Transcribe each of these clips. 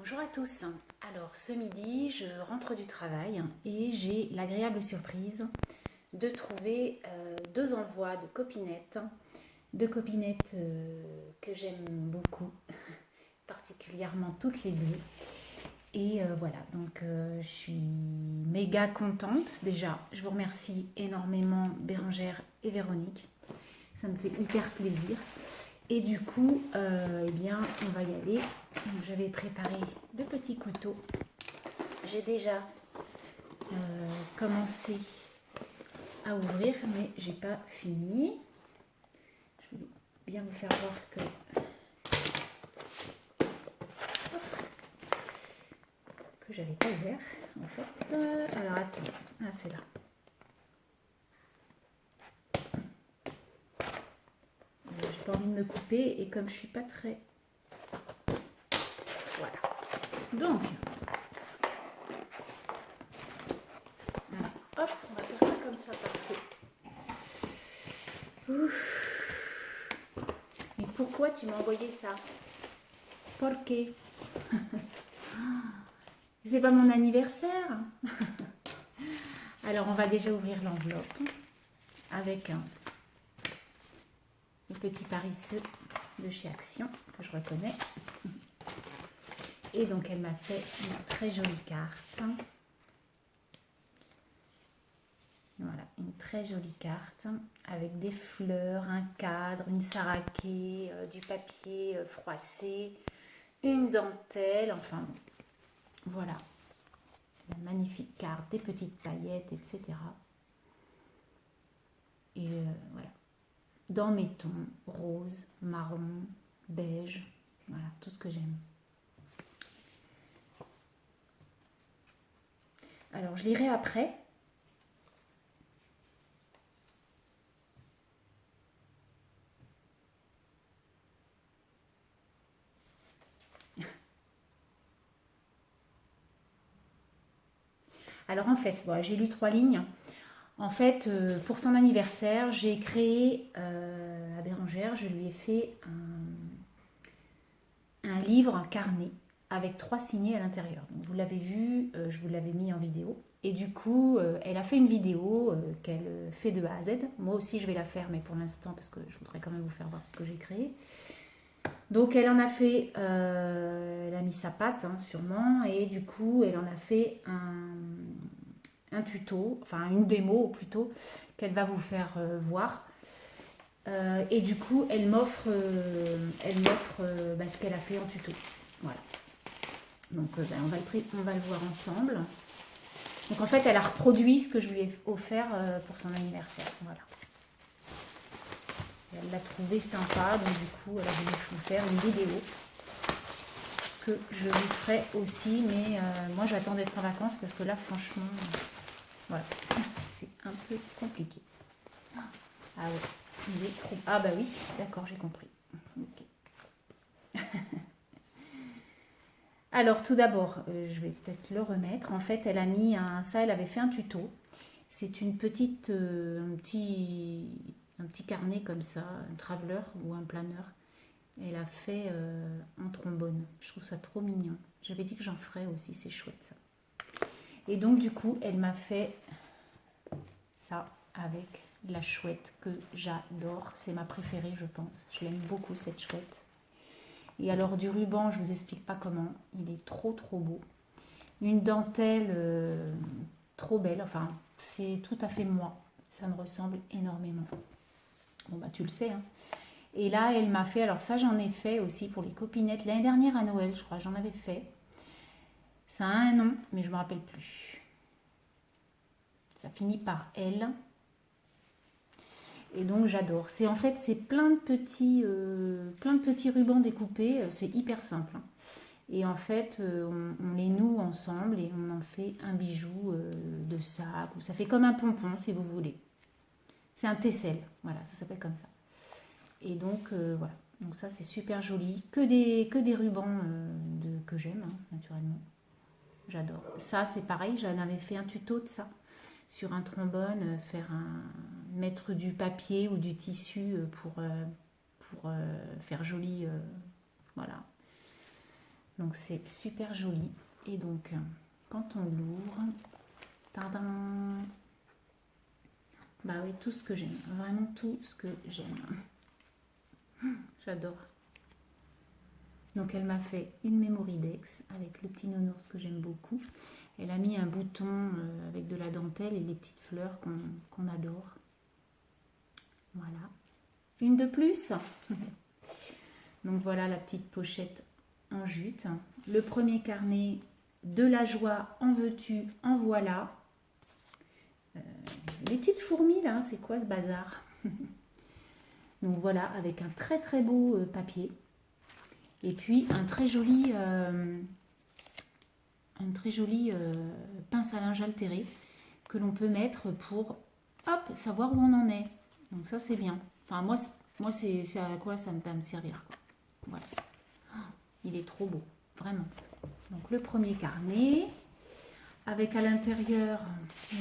Bonjour à tous. Alors ce midi, je rentre du travail et j'ai l'agréable surprise de trouver deux envois de copinettes que j'aime beaucoup, particulièrement toutes les deux. Et voilà, donc je suis méga contente. Déjà, je vous remercie énormément Bérangère et Véronique. Ça me fait hyper plaisir. Et du coup, eh bien, on va y aller. Donc, j'avais préparé le petit couteau. J'ai déjà commencé à ouvrir, mais j'ai pas fini. Je vais bien vous faire voir que j'avais pas ouvert, en fait. Alors attends, ah c'est là. J'ai pas envie de me couper et comme je suis pas très... Voilà. Donc, hop, on va faire ça comme ça parce que... Ouf. Mais pourquoi tu m'as envoyé ça? Pourquoi? C'est pas mon anniversaire. Alors, on va déjà ouvrir l'enveloppe avec le petit paresseux de chez Action que je reconnais. Et donc, elle m'a fait une très jolie carte. Voilà, une très jolie carte avec des fleurs, un cadre, une saraquée, du papier froissé, une dentelle, enfin voilà, la magnifique carte, des petites paillettes, etc. Et voilà, dans mes tons, rose, marron, beige, voilà, tout ce que j'aime. Alors, je lirai après. Alors en fait, voilà, j'ai lu 3 lignes. En fait, pour son anniversaire, j'ai créé à Bérangère, je lui ai fait un livre, un carnet, avec 3 signets à l'intérieur. Donc, vous l'avez vu, je vous l'avais mis en vidéo. Et du coup, elle a fait une vidéo qu'elle fait de A à Z. Moi aussi, je vais la faire, mais pour l'instant, parce que je voudrais quand même vous faire voir ce que j'ai créé. Donc, elle en a fait, elle a mis sa patte, hein, sûrement, et du coup, elle en a fait un tuto, enfin une démo plutôt, qu'elle va vous faire voir. Et du coup, elle m'offre ce qu'elle a fait en tuto. Voilà. Donc, on va le voir ensemble. Donc, en fait, elle a reproduit ce que je lui ai offert pour son anniversaire. Voilà. Et elle l'a trouvé sympa, donc du coup, elle a voulu vous faire une vidéo que je vous ferai aussi. Mais moi, j'attends d'être en vacances parce que là, franchement, voilà, c'est un peu compliqué. Ah ouais. Il est trop... Ah bah oui, d'accord, j'ai compris. Ok. Alors tout d'abord, je vais peut-être le remettre. En fait, elle a mis ça, elle avait fait un tuto. C'est une petite, un petit carnet comme ça, un traveler ou un planeur. Elle a fait en trombone. Je trouve ça trop mignon. J'avais dit que j'en ferais aussi, c'est chouette ça. Et donc du coup, elle m'a fait ça avec la chouette que j'adore. C'est ma préférée, je pense. Je l'aime beaucoup cette chouette. Et alors du ruban, je vous explique pas comment. Il est trop beau. Une dentelle trop belle. Enfin, c'est tout à fait moi. Ça me ressemble énormément. Bon bah tu le sais. Hein. Et là, elle m'a fait. Alors ça, j'en ai fait aussi pour les copinettes. L'année dernière à Noël, je crois, j'en avais fait. Ça a un nom, mais je me rappelle plus. Ça finit par L. Et donc j'adore. C'est en fait c'est plein de petits rubans découpés. C'est hyper simple. Hein. Et en fait on les noue ensemble et on en fait un bijou de sac. Ou ça fait comme un pompon si vous voulez. C'est un tessel. Voilà, ça s'appelle comme ça. Et donc voilà. Donc ça c'est super joli. Que des rubans que j'aime hein, naturellement. J'adore. Ça c'est pareil. J'en avais fait un tuto de ça. Sur un trombone, mettre du papier ou du tissu pour faire joli, voilà. Donc c'est super joli. Et donc, quand on l'ouvre, tadam, bah oui, tout ce que j'aime. Vraiment tout ce que j'aime. J'adore. Donc elle m'a fait une Mémoridex avec le petit nounours que j'aime beaucoup. Elle a mis un bouton avec de la dentelle et les petites fleurs qu'on adore. Voilà. Une de plus. Donc voilà la petite pochette en jute. Le premier carnet, de la joie, en veux-tu, en voilà. Les petites fourmis là, c'est quoi ce bazar? Donc voilà, avec un très très beau papier. Et puis un très joli pince à linge altéré que l'on peut mettre pour hop, savoir où on en est. Donc ça c'est bien. Enfin moi c'est à quoi ça va me servir, quoi. Voilà. Il est trop beau, vraiment. Donc le premier carnet, avec à l'intérieur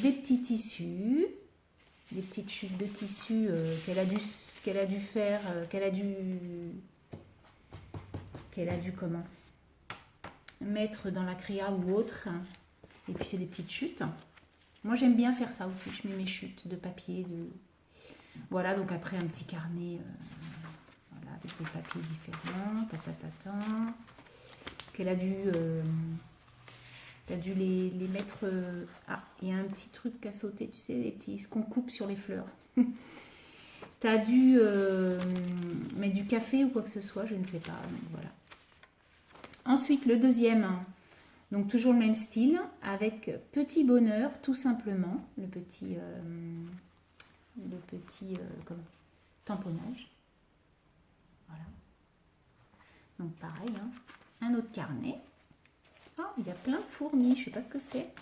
des petits tissus, des petites chutes de tissu qu'elle a dû faire, qu'elle a dû comment mettre dans la créa ou autre. Et puis c'est des petites chutes. Moi j'aime bien faire ça aussi, je mets mes chutes de papier. Voilà, donc après un petit carnet voilà, avec des papiers différents, qu'elle a dû les mettre. Ah, il y a un petit truc à sauter, tu sais, ce qu'on coupe sur les fleurs. Tu as dû mettre du café ou quoi que ce soit, je ne sais pas. Donc voilà. Ensuite, le deuxième, donc toujours le même style, avec petit bonheur, tout simplement, le petit comment, tamponnage. Voilà. Donc pareil, hein. Un autre carnet. Ah, il y a plein de fourmis, je ne sais pas ce que c'est.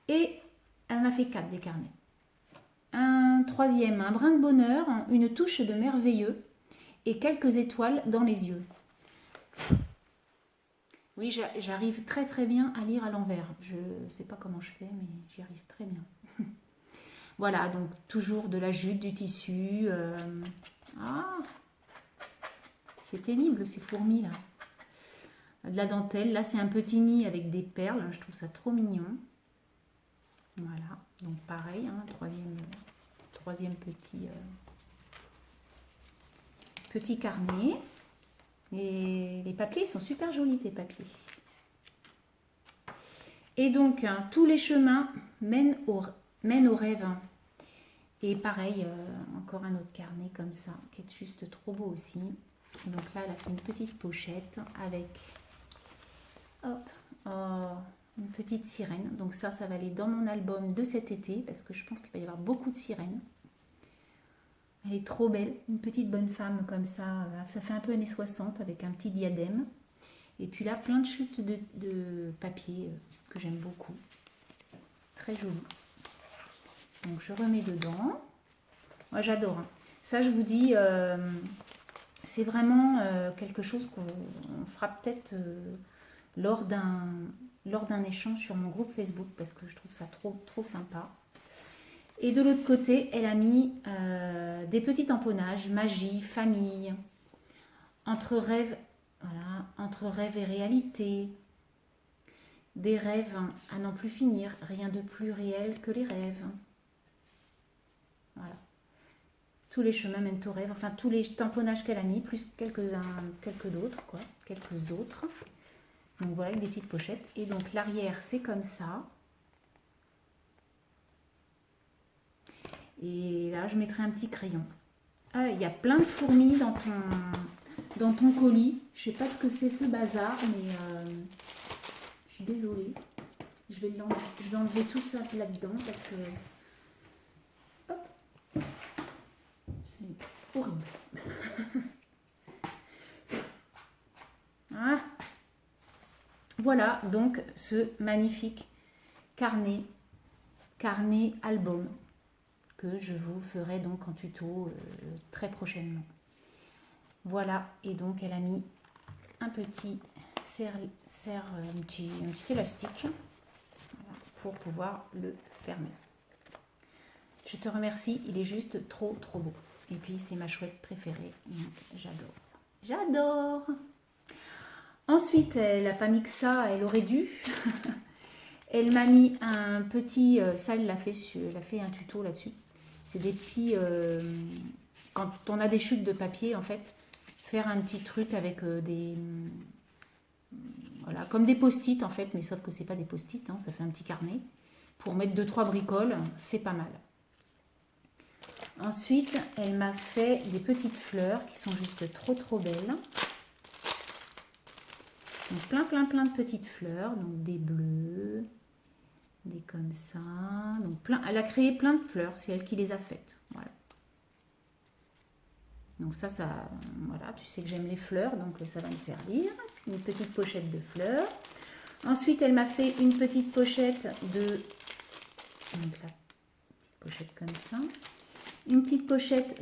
Et elle en a fait 4 des carnets. Un troisième, un brin de bonheur, une touche de merveilleux et quelques étoiles dans les yeux. Oui, j'arrive très très bien à lire à l'envers. Je ne sais pas comment je fais, mais j'y arrive très bien. Voilà, donc toujours de la jute, du tissu. Ah, c'est pénible ces fourmis là. De la dentelle. Là, c'est un petit nid avec des perles. Je trouve ça trop mignon. Voilà, donc pareil, hein, troisième petit carnet. Et les papiers, ils sont super jolis, tes papiers. Et donc, hein, tous les chemins mènent au rêve. Et pareil, encore un autre carnet comme ça, qui est juste trop beau aussi. Et donc là, elle a fait une petite pochette avec hop, une petite sirène. Donc ça va aller dans mon album de cet été, parce que je pense qu'il va y avoir beaucoup de sirènes. Elle est trop belle, une petite bonne femme comme ça. Ça fait un peu années 60 avec un petit diadème. Et puis là, plein de chutes de papier que j'aime beaucoup. Très joli. Donc je remets dedans. Moi j'adore. Hein. Ça je vous dis, c'est vraiment quelque chose qu'on fera peut-être lors d'un échange sur mon groupe Facebook parce que je trouve ça trop sympa. Et de l'autre côté, elle a mis des petits tamponnages, magie, famille, entre rêve et réalité, des rêves à n'en plus finir, rien de plus réel que les rêves. Voilà. Tous les chemins mènent au rêve, enfin tous les tamponnages qu'elle a mis, plus quelques autres. Donc voilà, avec des petites pochettes. Et donc l'arrière, c'est comme ça. Et là, je mettrai un petit crayon. Ah, il y a plein de fourmis dans ton colis. Je sais pas ce que c'est ce bazar, mais je suis désolée. Je vais enlever tout ça là-dedans parce que... Hop. C'est horrible. Ah. Voilà donc ce magnifique carnet album que je vous ferai donc en tuto très prochainement. Voilà, et donc elle a mis un petit élastique voilà, pour pouvoir le fermer. Je te remercie, il est juste trop beau. Et puis c'est ma chouette préférée, donc j'adore. Ensuite, elle n'a pas mis que ça, elle aurait dû. Elle m'a mis un petit, ça elle a fait un tuto là-dessus. C'est des petits, quand on a des chutes de papier en fait, faire un petit truc avec des, voilà, comme des post-it en fait, mais sauf que c'est pas des post-it, hein, ça fait un petit carnet. Pour mettre 2-3 bricoles, c'est pas mal. Ensuite, elle m'a fait des petites fleurs qui sont juste trop belles. Donc plein de petites fleurs, donc des bleus, des comme ça, donc plein. Elle a créé plein de fleurs, c'est elle qui les a faites. Voilà. Donc ça, voilà, tu sais que j'aime les fleurs, donc ça va me servir. Une petite pochette de fleurs. Ensuite, elle m'a fait une petite pochette de, donc la petite pochette comme ça, une petite pochette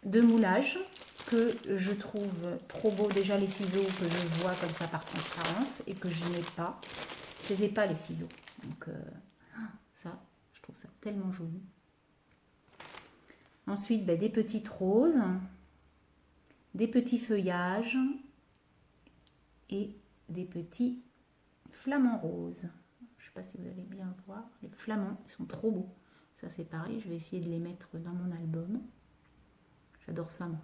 de moulage que je trouve trop beau. Déjà les ciseaux que je vois comme ça par transparence et que je n'ai pas. Je les ai pas les ciseaux. Donc ça, je trouve ça tellement joli. Ensuite, des petites roses, des petits feuillages et des petits flamants roses. Je ne sais pas si vous allez bien voir. Les flamants, ils sont trop beaux. Ça, c'est pareil. Je vais essayer de les mettre dans mon album. J'adore ça, moi.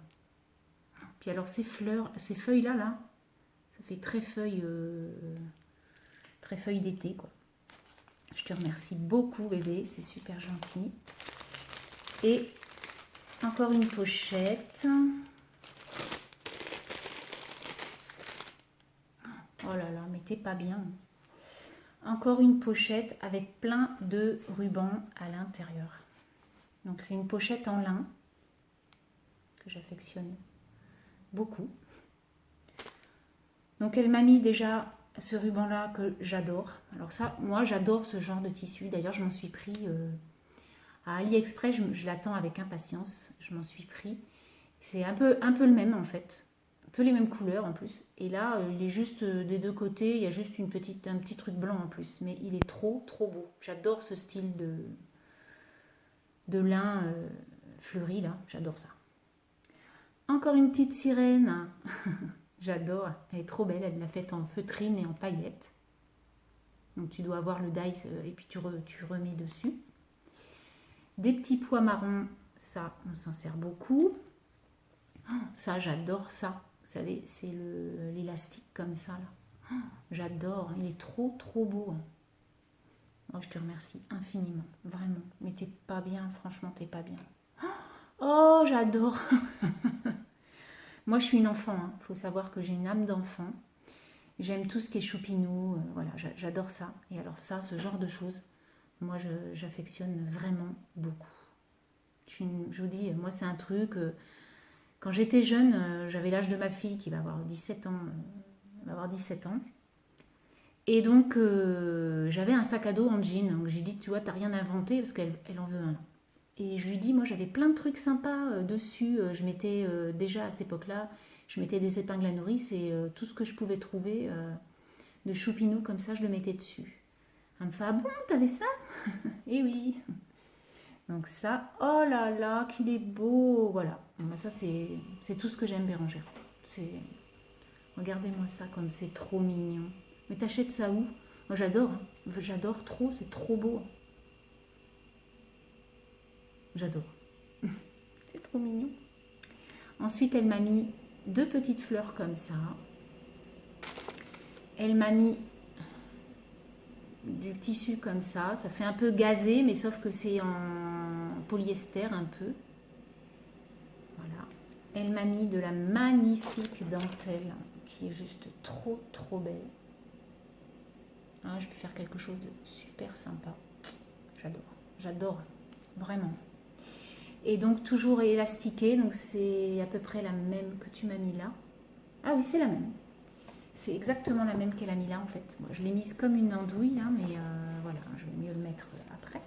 Puis alors, ces fleurs, ces feuilles-là, là, ça fait très feuille d'été, quoi. Je te remercie beaucoup, bébé. C'est super gentil. Et encore une pochette. Oh là là, mais t'es pas bien. Encore une pochette avec plein de rubans à l'intérieur. Donc c'est une pochette en lin que j'affectionne beaucoup. Donc elle m'a mis déjà ce ruban là que j'adore. Alors ça, moi j'adore ce genre de tissu. D'ailleurs je m'en suis pris à AliExpress, je l'attends avec impatience. Je m'en suis pris. C'est un peu le même en fait. Un peu les mêmes couleurs en plus. Et là, il est juste des deux côtés, il y a juste un petit truc blanc en plus. Mais il est trop beau. J'adore ce style de lin fleuri là. J'adore ça. Encore une petite sirène. J'adore. Elle est trop belle. Elle l'a faite en feutrine et en paillettes. Donc tu dois avoir le die et puis tu remets dessus. Des petits pois marrons. Ça, on s'en sert beaucoup. Ça, j'adore ça. Vous savez, c'est l'élastique comme ça, là. J'adore. Il est trop beau. Oh, je te remercie infiniment. Vraiment. Mais t'es pas bien. Franchement, t'es pas bien. Oh, j'adore. Moi, je suis une enfant. Il faut savoir que j'ai une âme d'enfant. J'aime tout ce qui est choupinou. Voilà, j'adore ça. Et alors ça, ce genre de choses, moi, j'affectionne vraiment beaucoup. Je vous dis, moi, c'est un truc... Quand j'étais jeune, j'avais l'âge de ma fille qui va avoir 17 ans. Et donc, j'avais un sac à dos en jean. Donc, j'ai dit, tu vois, t'as rien inventé parce qu'elle en veut un. Et je lui dis, moi, j'avais plein de trucs sympas dessus. Je mettais, déjà à cette époque-là, je mettais des épingles à nourrice et tout ce que je pouvais trouver de choupinou comme ça, je le mettais dessus. Elle me fait, ah bon, t'avais ça? Eh oui. Donc ça, oh là là, qu'il est beau, voilà. Bon, ça c'est tout ce que j'aime, Bérangère. Regardez-moi ça comme c'est trop mignon. Mais t'achètes ça où? Moi j'adore, hein. J'adore trop, c'est trop beau. J'adore. C'est trop mignon. Ensuite, elle m'a mis 2 petites fleurs comme ça. Elle m'a mis du tissu comme ça. Ça fait un peu gazé, mais sauf que c'est en polyester un peu. Voilà. Elle m'a mis de la magnifique dentelle qui est juste trop belle. Ah, je vais faire quelque chose de super sympa. J'adore, vraiment. Et donc toujours élastiqué, donc c'est à peu près la même que tu m'as mis là. Ah oui, c'est la même. C'est exactement la même qu'elle a mis là en fait. Moi, je l'ai mise comme une andouille là, mais voilà, je vais mieux le mettre après.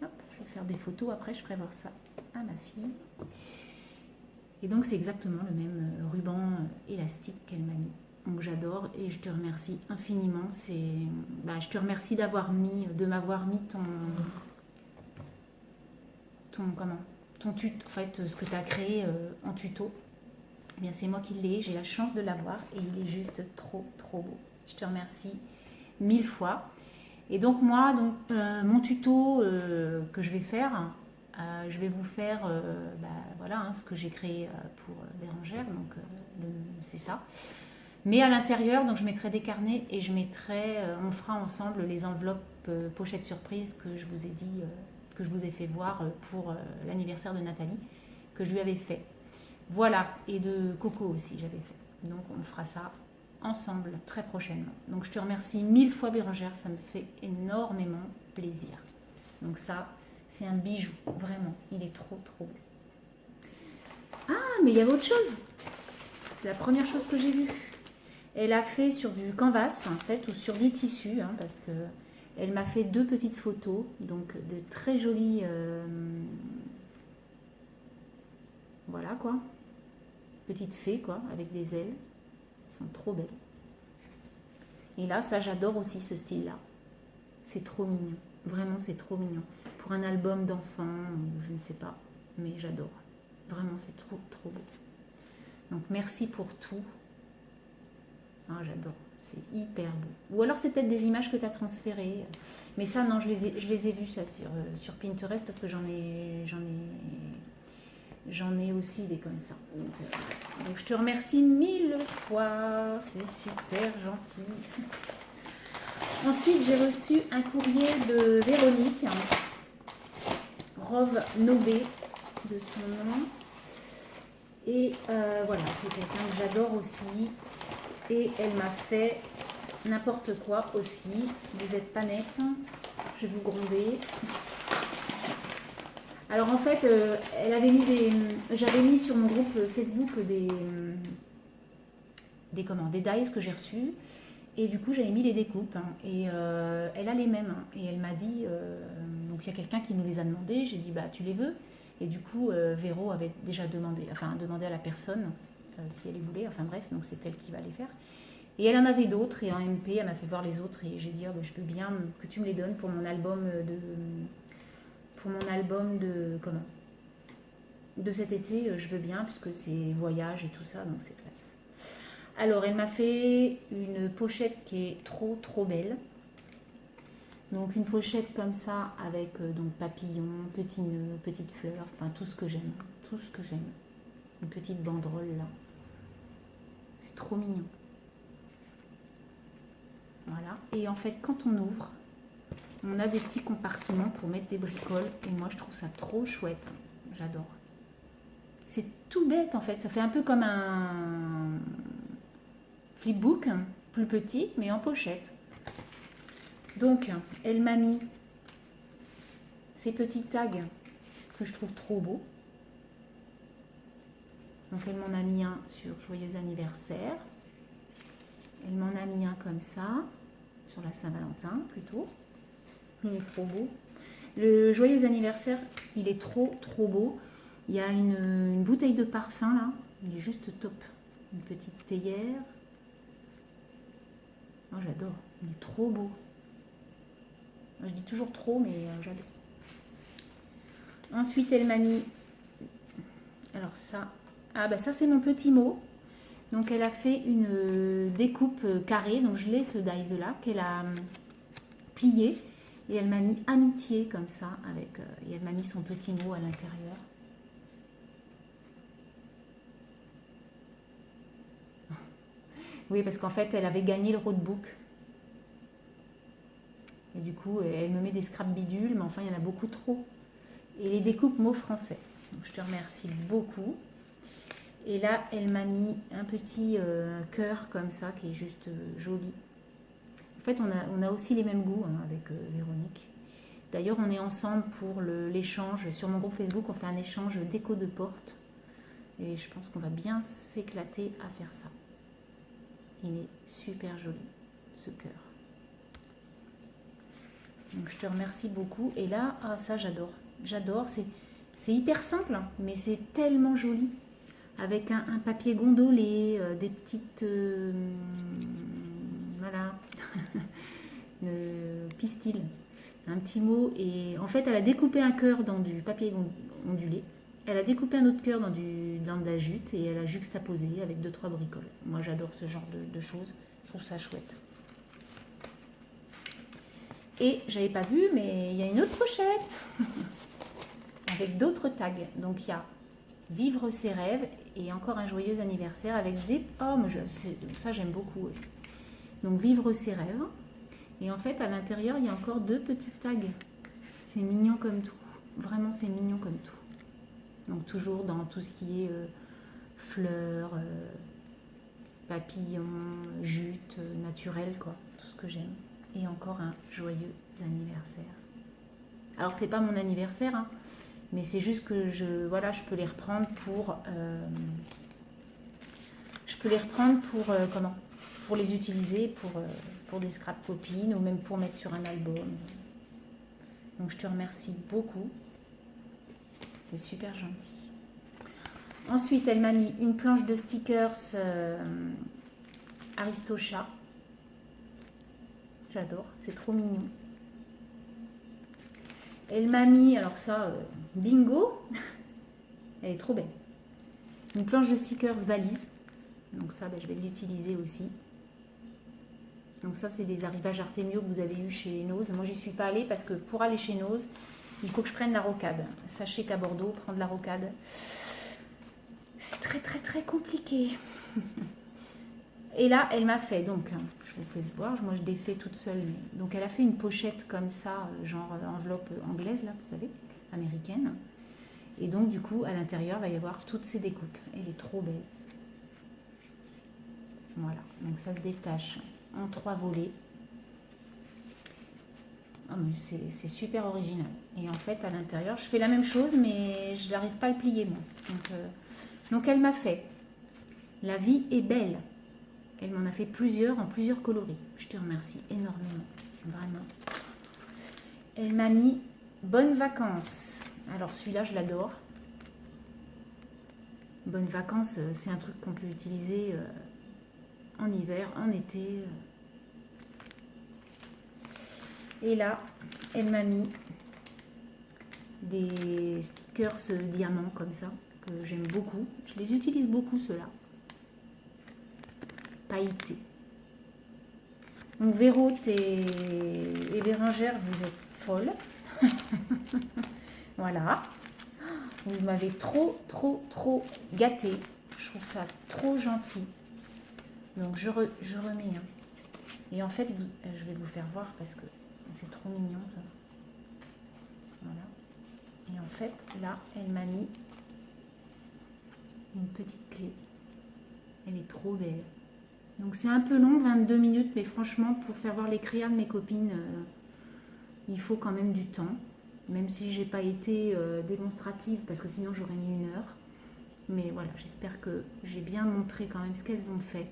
Hop, je vais faire des photos après, je ferai voir ça à ma fille. Et donc c'est exactement le même ruban élastique qu'elle m'a mis. Donc j'adore et je te remercie infiniment. Je te remercie de m'avoir mis ton tuto, en fait, ce que tu as créé en tuto. Eh bien, c'est moi qui l'ai, j'ai la chance de l'avoir et il est juste trop, trop beau. Je te remercie 1000 fois. Et donc moi, mon tuto que je vais faire, je vais vous faire voilà, hein, ce que j'ai créé pour Bérangère, donc c'est ça. Mais à l'intérieur, donc je mettrai des carnets et on fera ensemble les enveloppes pochettes surprise que je vous ai dit, que je vous ai fait voir pour l'anniversaire de Nathalie, que je lui avais fait. Voilà, et de Coco aussi j'avais fait. Donc on fera ça ensemble très prochainement. Donc je te remercie 1000 fois Bérangère, ça me fait énormément plaisir. Donc ça, c'est un bijou, vraiment, il est trop trop beau. Ah, mais il y avait autre chose. C'est la première chose que j'ai vue. Elle a fait sur du canvas en fait, ou sur du tissu, hein, parce que elle m'a fait 2 petites photos, donc de très jolies, voilà quoi, petites fées quoi, avec des ailes. Elles sont trop belles. Et là, ça j'adore aussi ce style-là. C'est trop mignon. Vraiment, c'est trop mignon. Pour un album d'enfant, je ne sais pas, mais j'adore. Vraiment, c'est trop, trop beau. Donc, merci pour tout. Ah, j'adore. C'est hyper beau. Ou alors, c'est peut-être des images que tu as transférées. Mais ça, non, je les ai vues ça sur Pinterest parce que j'en ai aussi des comme ça. Donc, je te remercie 1000 fois. C'est super gentil. Ensuite, j'ai reçu un courrier de Véronique, Rove Nobé de son nom. Et voilà, c'est quelqu'un que j'adore aussi. Et elle m'a fait n'importe quoi aussi. Vous n'êtes pas nette. Je vais vous gronder. Alors en fait, elle avait mis j'avais mis sur mon groupe Facebook des dies que j'ai reçus. Et du coup, j'avais mis les découpes. Hein, et elle a les mêmes. Hein, et elle m'a dit, donc il y a quelqu'un qui nous les a demandés. J'ai dit, bah tu les veux. Et du coup, Véro avait déjà demandé à la personne si elle les voulait. Enfin bref, donc c'est elle qui va les faire. Et elle en avait d'autres. Et en MP, elle m'a fait voir les autres. Et j'ai dit, oh, bah, je veux bien que tu me les donnes pour mon album de cet été. Je veux bien, puisque c'est voyage et tout ça. Donc c'est classe. Alors, elle m'a fait une pochette qui est trop trop belle. Donc une pochette comme ça avec donc papillon, petits nœuds, petites fleurs, enfin tout ce que j'aime, tout ce que j'aime. Une petite banderole là. C'est trop mignon. Voilà. Et en fait, quand on ouvre, on a des petits compartiments pour mettre des bricoles. Et moi, je trouve ça trop chouette. J'adore. C'est tout bête en fait. Ça fait un peu comme un flipbook, plus petit, mais en pochette. Donc, elle m'a mis ces petits tags que je trouve trop beaux. Donc, elle m'en a mis un sur Joyeux anniversaire. Elle m'en a mis un comme ça, sur la Saint-Valentin plutôt. Il est trop beau. Le Joyeux anniversaire, il est trop trop beau. Il y a une bouteille de parfum là. Il est juste top. Une petite théière. Oh, j'adore. Il est trop beau. Je dis toujours trop, mais j'adore. Ensuite, elle m'a mis... Alors ça... Ah bah ça, c'est mon petit mot. Donc, elle a fait une découpe carrée. Donc, je l'ai, ce dies-là, qu'elle a plié. Et elle m'a mis amitié, comme ça. Et elle m'a mis son petit mot à l'intérieur. Oui, parce qu'en fait, elle avait gagné le roadbook. Et du coup, elle me met des scraps bidules, mais enfin, il y en a beaucoup trop. Et les découpes mots français. Donc, je te remercie beaucoup. Et là, elle m'a mis un petit cœur comme ça, qui est juste joli. En fait, on a aussi les mêmes goûts hein, avec Véronique. D'ailleurs, on est ensemble pour l'échange. Sur mon groupe Facebook, on fait un échange déco de porte. Et je pense qu'on va bien s'éclater à faire ça. Il est super joli, ce cœur. Donc je te remercie beaucoup. Et là, ah, ça j'adore. J'adore. C'est hyper simple, mais c'est tellement joli. Avec un papier gondolé, des petites... voilà. Pistil. Un petit mot. Et en fait, elle a découpé un cœur dans du papier ondulé. Elle a découpé un autre cœur dans de la jute et elle a juxtaposé avec 2-3 bricoles. Moi j'adore ce genre de choses, je trouve ça chouette. Et j'avais pas vu, mais il y a une autre pochette avec d'autres tags. Donc il y a Vivre ses rêves et encore un joyeux anniversaire avec des... Oh, mais ça j'aime beaucoup aussi. Donc Vivre ses rêves. Et en fait à l'intérieur il y a encore 2 petits tags. C'est mignon comme tout. Vraiment c'est mignon comme tout. Donc toujours dans tout ce qui est fleurs, papillons, jute, naturel quoi. Tout ce que j'aime. Et encore un joyeux anniversaire. Alors c'est pas mon anniversaire, hein, mais c'est juste que je peux les reprendre pour comment, pour les utiliser pour des scrap copines ou même pour mettre sur un album. Donc je te remercie beaucoup, c'est super gentil. Ensuite elle m'a mis une planche de stickers Aristocha. J'adore, c'est trop mignon. Elle m'a mis, alors ça, bingo, elle est trop belle. Une planche de stickers valise. Donc ça, je vais l'utiliser aussi. Donc ça, c'est des arrivages Artemio que vous avez eu chez Nose. Moi, j'y suis pas allée parce que pour aller chez Nose, il faut que je prenne la rocade. Sachez qu'à Bordeaux, prendre la rocade, c'est très très très compliqué. Et là, elle m'a fait, donc, je vous fais voir, moi je défais toute seule. Donc elle a fait une pochette comme ça, genre enveloppe anglaise, là, vous savez, américaine. Et donc du coup, à l'intérieur, il va y avoir toutes ces découpes. Elle est trop belle. Voilà, donc ça se détache en 3 volets. Oh, mais c'est super original. Et en fait, à l'intérieur, je fais la même chose, mais je n'arrive pas à le plier, moi. Donc elle m'a fait « La vie est belle ». Elle m'en a fait plusieurs en plusieurs coloris. Je te remercie énormément, vraiment. Elle m'a mis bonnes vacances. Alors celui-là, je l'adore. Bonnes vacances, c'est un truc qu'on peut utiliser en hiver, en été. Et là, elle m'a mis des stickers diamants comme ça, que j'aime beaucoup. Je les utilise beaucoup, ceux-là. Pailleté. Donc Véroute et Bérengère, vous êtes folles. Voilà. Vous m'avez trop gâté. Je trouve ça trop gentil. Donc je remets. Et en fait, je vais vous faire voir parce que c'est trop mignon ça. Voilà. Et en fait, là, elle m'a mis une petite clé. Elle est trop belle. Donc c'est un peu long, 22 minutes, mais franchement, pour faire voir les créas de mes copines, il faut quand même du temps. Même si j'ai pas été démonstrative, parce que sinon j'aurais mis 1 heure. Mais voilà, j'espère que j'ai bien montré quand même ce qu'elles ont fait.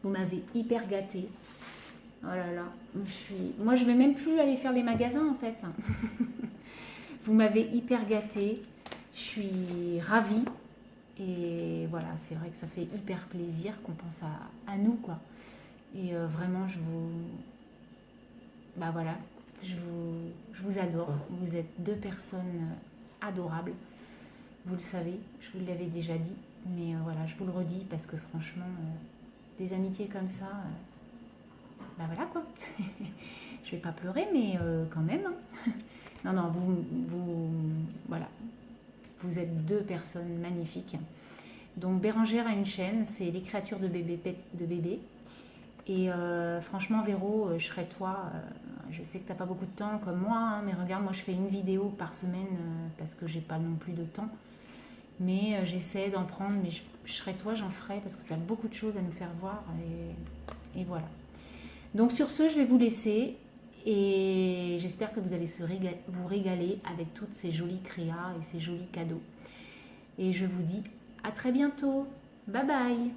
Vous m'avez hyper gâtée. Oh là là, moi je vais même plus aller faire les magasins en fait. Vous m'avez hyper gâtée. Je suis ravie. Et voilà, c'est vrai que ça fait hyper plaisir qu'on pense à nous, quoi. Et vraiment, bah voilà, je vous adore. Vous êtes 2 personnes adorables. Vous le savez, je vous l'avais déjà dit. Mais voilà, je vous le redis parce que franchement, des amitiés comme ça, bah voilà, quoi. Je vais pas pleurer, mais quand même. Hein. Non, voilà. Vous êtes 2 personnes magnifiques. Donc Bérengère a une chaîne, c'est les créatures de bébé. Et franchement Véro, je serais toi. Je sais que tu n'as pas beaucoup de temps comme moi, hein, mais regarde, moi je fais une vidéo par semaine parce que j'ai pas non plus de temps. Mais j'essaie d'en prendre, mais je serais toi, j'en ferai parce que tu as beaucoup de choses à nous faire voir. Et voilà. Donc sur ce, je vais vous laisser. Et j'espère que vous allez vous régaler avec toutes ces jolies créas et ces jolis cadeaux. Et je vous dis à très bientôt. Bye bye.